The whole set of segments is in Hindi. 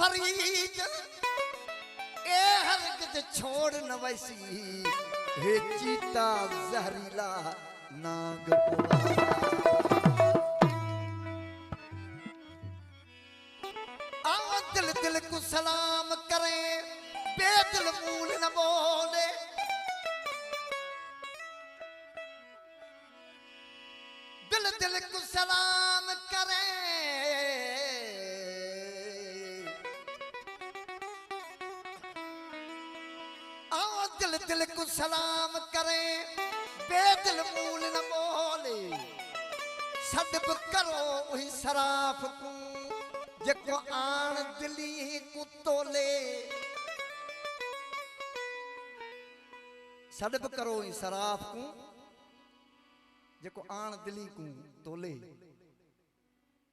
फरीद ए हरगिज छोड़ न वैसी हे चीता जहरीला नाग आओ दिल दिल को सलाम करें बेदिल मूल न बोले दिल दिल को सलाम करें आओ दिल दिल को सलाम करें बेदिल मूल न बोले सदब करो वही सराफ को जको आन दिली को तोले सदब करो वही सराफ को जको आन दिली को तोले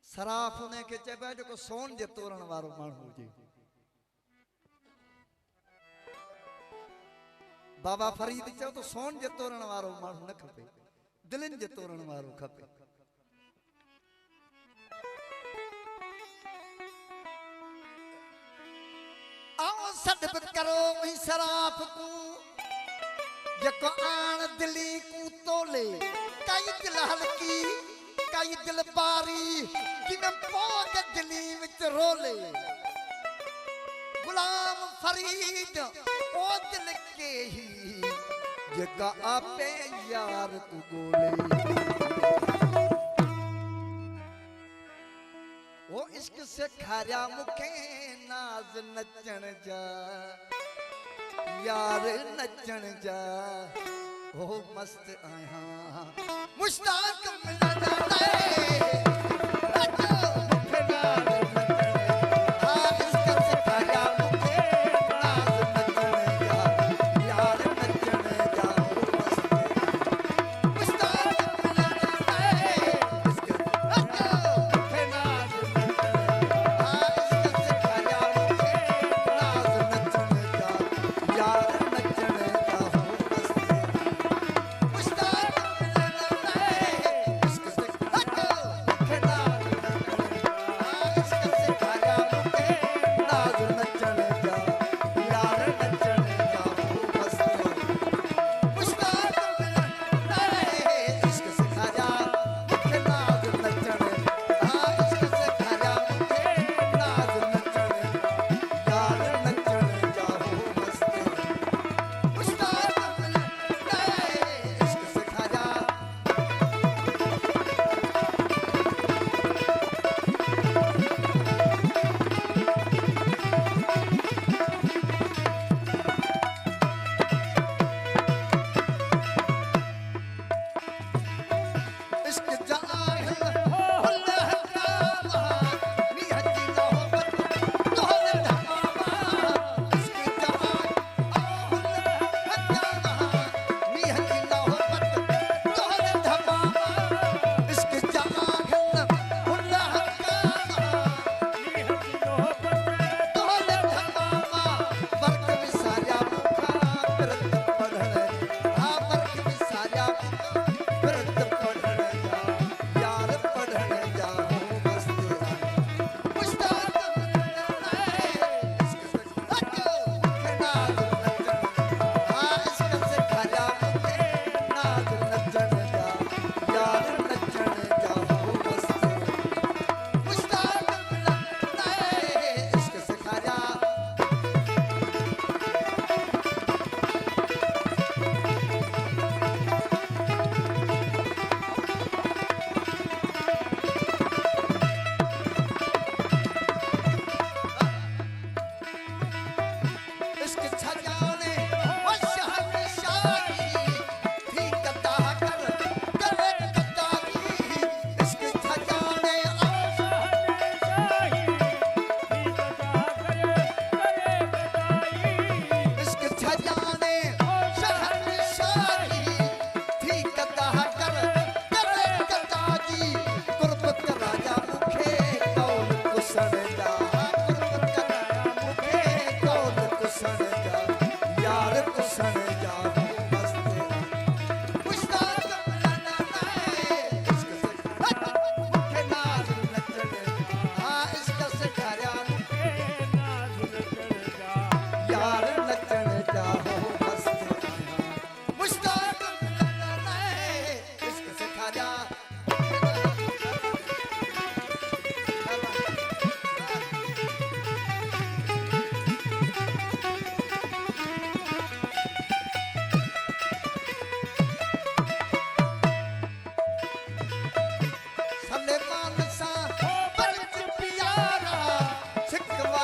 सराफ ने के चबा जको सोन जे तोरण वारो माण्हू हुजे बाबा फरीद चो तो सोन जे तोरण वारो माण्हू न खपे दिलन जे तोरण वारो खपे आओ सदब करो वही सराफ को जको आन दिली को तोले कई दिल हल्की कई दिल बारी किन पोग दिली विच रोले गुलाम फरीद ओ दिल के ही जका आपे यार को गोले वो इश्क से खारिया मुखे नाज नचण जा यार नचण जा ओ मस्त आया मुश्ताक मिलना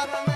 प्यार में